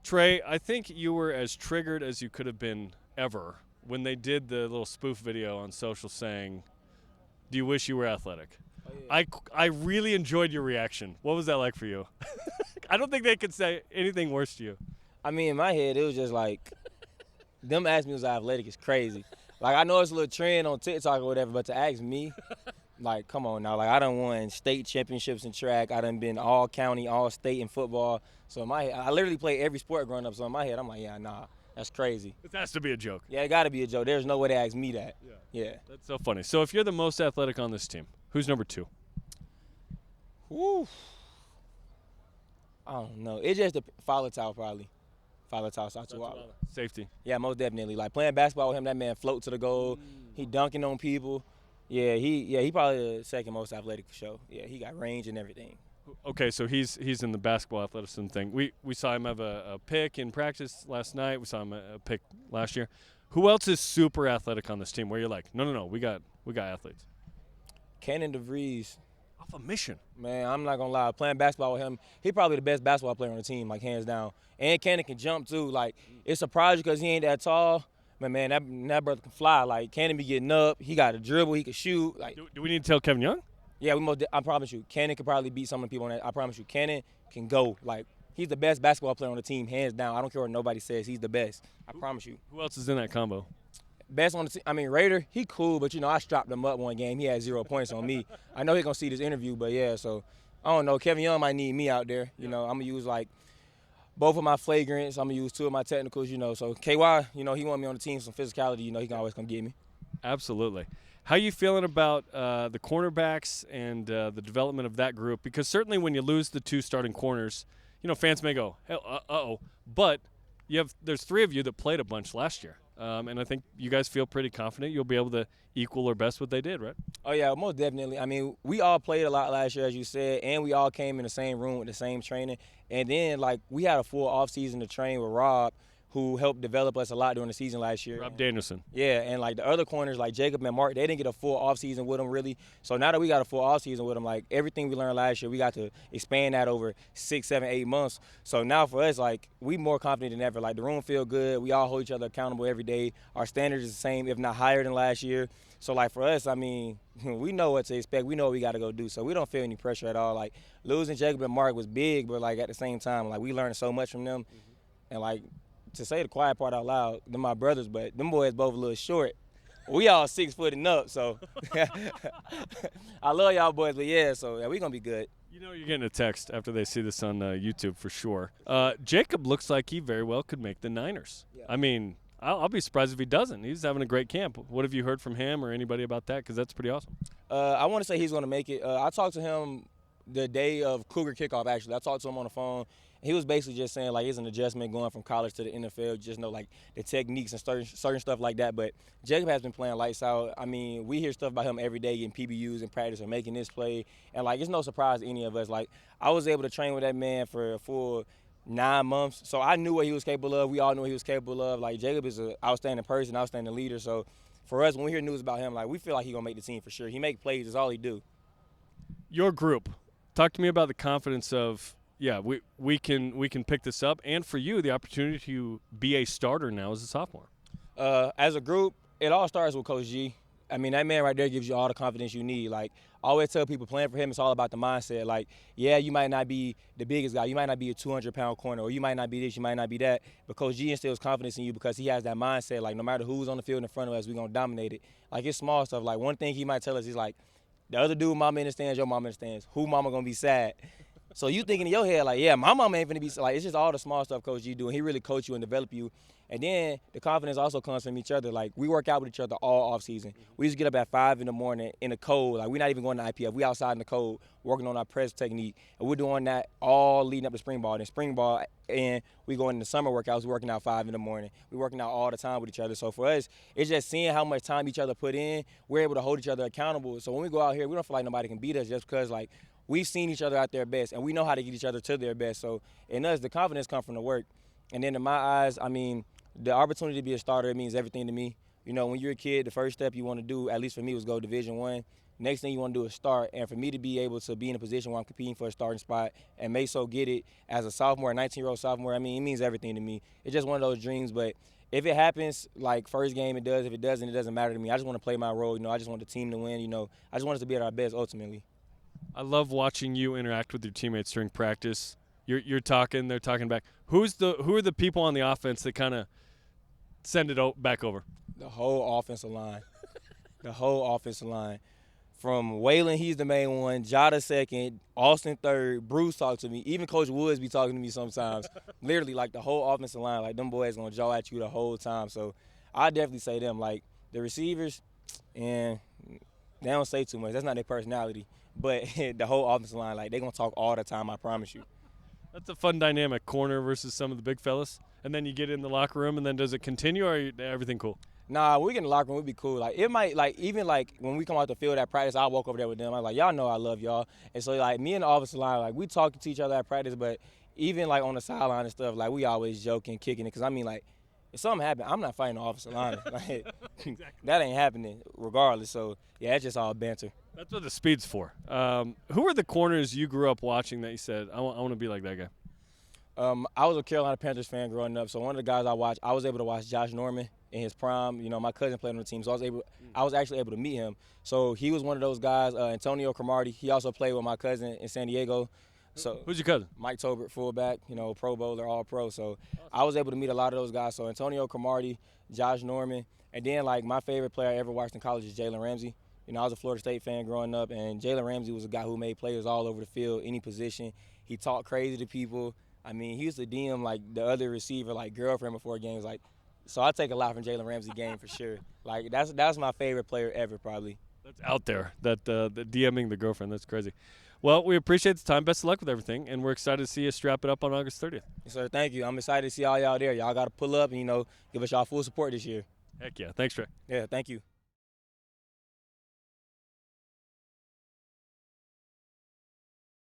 Tre, I think you were as triggered as you could have been ever when they did the little spoof video on social saying, "Do you wish you were athletic?" Oh, yeah. I really enjoyed your reaction. What was that like for you? I don't think they could say anything worse to you. I mean, in my head, it was just like, them asking me was athletic is crazy. Like, I know it's a little trend on TikTok or whatever, but to ask me, like, come on now. Like, I done won state championships in track. I done been all county, all state in football. So in my head, I literally played every sport growing up. So in my head, I'm like, yeah, nah, that's crazy. This has to be a joke. Yeah, it got to be a joke. There's no way to ask me that. Yeah. That's so funny. So if you're the most athletic on this team, who's number 2? Woo. I don't know. It's just the Falatau probably. Falatau Sachuala. Safety. Yeah, most definitely. Like playing basketball with him, that man float to the goal. He dunking on people. Yeah, he probably the second most athletic for sure. Yeah, he got range and everything. Okay, so he's in the basketball athleticism thing. We saw him have a pick in practice last night. We saw him a pick last year. Who else is super athletic on this team where you're like, no, we got athletes? Cannon DeVries. Off a mission. Man, I'm not gonna lie. Playing basketball with him, he probably the best basketball player on the team, like hands down. And Cannon can jump too. Like it surprised you because he ain't that tall. But man, that brother can fly. Like Cannon be getting up. He got a dribble. He can shoot. Like Do we need to tell Kevin Young? yeah, I promise you, Cannon could probably beat some of the people on that. I promise you, Cannon can go. Like he's the best basketball player on the team, hands down. I don't care what nobody says. He's the best. I promise you. Who else is in that combo? Best on the team. I mean, Raider, he cool, but, I strapped him up one game. He had 0 points on me. I know he's going to see this interview, but, yeah, so I don't know. Kevin Young might need me out there. I'm going to use, like, both of my flagrants. I'm going to use 2 of my technicals, So KY, he want me on the team, some physicality, he can always come get me. Absolutely. How you feeling about the cornerbacks and the development of that group? Because certainly when you lose the 2 starting corners, fans may go, uh-oh. But there's 3 of you that played a bunch last year. And I think you guys feel pretty confident you'll be able to equal or best what they did, right? Oh, yeah, most definitely. I mean, we all played a lot last year, as you said, and we all came in the same room with the same training. And then, like, we had a full offseason to train with Rob, who helped develop us a lot during the season last year. Rob Danielson. Yeah, and, like, the other corners, like Jacob and Mark, they didn't get a full offseason with them, really. So now that we got a full offseason with them, like, everything we learned last year, we got to expand that over 6, 7, 8 months. So now for us, like, we more confident than ever. Like, the room feel good. We all hold each other accountable every day. Our standards is the same, if not higher than last year. So, like, for us, I mean, we know what to expect. We know what we got to go do. So we don't feel any pressure at all. Like, losing Jacob and Mark was big, but, like, at the same time, like, we learned so much from them. And, like, to say the quiet part out loud, they're my brothers, but them boys both a little short. We all 6 foot and up, so I love y'all boys, but yeah, so yeah, we gonna be good. You're getting a text after they see this on YouTube for sure. Jacob looks like he very well could make the Niners. Yeah. I mean, I'll be surprised if he doesn't. He's having a great camp. What have you heard from him or anybody about that? Because that's pretty awesome. I want to say he's gonna make it. I talked to him the day of Cougar kickoff, actually. I talked to him on the phone. He was basically just saying, like, it's an adjustment going from college to the NFL. Just know, like, the techniques and certain stuff like that. But Jacob has been playing lights out. I mean, we hear stuff about him every day getting PBUs in practice or making this play. And, like, it's no surprise to any of us. Like, I was able to train with that man for a full 9 months. So I knew what he was capable of. We all knew what he was capable of. Like, Jacob is an outstanding person, outstanding leader. So for us, when we hear news about him, like, we feel like he's going to make the team for sure. He make plays. That's all he do. Your group. Talk to me about the confidence of – yeah, we can pick this up, and for you, the opportunity to be a starter now as a sophomore. As a group, it all starts with Coach G. I mean, that man right there gives you all the confidence you need. Like, I always tell people playing for him, it's all about the mindset. Like, yeah, you might not be the biggest guy. You might not be a 200-pound corner, or you might not be this, you might not be that. But Coach G instills confidence in you because he has that mindset. Like, no matter who's on the field in front of us, we're going to dominate it. Like, it's small stuff. Like, one thing he might tell us, he's like, the other dude, mama understands, your mama understands. Who mama going to be sad? So you thinking in your head, like, yeah, my mama ain't finna be – like, it's just all the small stuff Coach G do, and he really coach you and develop you. And then the confidence also comes from each other. Like, we work out with each other all offseason. We used to get up at 5 in the morning in the cold. Like, we're not even going to IPF. We outside in the cold working on our press technique. And we're doing that all leading up to spring ball. Then spring ball, and we go into summer workouts, working out 5 in the morning. We're working out all the time with each other. So for us, it's just seeing how much time each other put in. We're able to hold each other accountable. So when we go out here, we don't feel like nobody can beat us just because, like, we've seen each other at their best, and we know how to get each other to their best. So in us, the confidence comes from the work. And then in my eyes, I mean, the opportunity to be a starter, it means everything to me. When you're a kid, the first step you want to do, at least for me, was go Division I. next thing you want to do is start. And for me to be able to be in a position where I'm competing for a starting spot and may so get it as a sophomore, a 19-year-old sophomore, I mean, it means everything to me. It's just one of those dreams. But if it happens, like first game, it does. If it doesn't, it doesn't matter to me. I just want to play my role. I just want the team to win. I just want us to be at our best ultimately. I love watching you interact with your teammates during practice. You're talking, they're talking back. Who are the people on the offense that kind of send it back over? The whole offensive line. The whole offensive line. From Waylon, he's the main one. Jada second. Austin third. Bruce talk to me. Even Coach Woods be talking to me sometimes. Literally, like the whole offensive line, like them boys gonna jaw at you the whole time. So I definitely say them. Like the receivers, and they don't say too much. That's not their personality. But the whole offensive line, like they gonna talk all the time. I promise you. That's a fun dynamic, corner versus some of the big fellas. And then you get in the locker room, and then does it continue, or are everything cool? Nah, we get in the locker room, we be cool. Like it might, like even like when we come out the field at practice, I walk over there with them. I'm like, y'all know I love y'all. And so like me and the offensive line, like we talk to each other at practice, but even like on the sideline and stuff, like we always joking, kicking it. Because I mean, like if something happen, I'm not fighting the offensive line. Like exactly. That ain't happening regardless. So yeah, it's just all banter. That's what the speed's for. Who are the corners you grew up watching that you said, I want to be like that guy? I was a Carolina Panthers fan growing up, so one of the guys I was able to watch Josh Norman in his prime. My cousin played on the team, so I was actually able to meet him. So he was one of those guys. Antonio Cromartie, he also played with my cousin in San Diego. So who's your cousin? Mike Tobert, fullback, Pro Bowler, all pro. So I was able to meet a lot of those guys. So Antonio Cromartie, Josh Norman, and then like my favorite player I ever watched in college is Jalen Ramsey. I was a Florida State fan growing up, and Jalen Ramsey was a guy who made players all over the field, any position. He talked crazy to people. I mean, he used to DM like the other receiver, like girlfriend before games. Like, so I take a lot from Jalen Ramsey's game for sure. Like that's my favorite player ever, probably. That's out there. That the DMing the girlfriend. That's crazy. Well, we appreciate the time. Best of luck with everything, and we're excited to see you strap it up on August 30th. Yes, sir. Thank you. I'm excited to see all y'all there. Y'all got to pull up and give us y'all full support this year. Heck yeah. Thanks, Tre. Yeah. Thank you.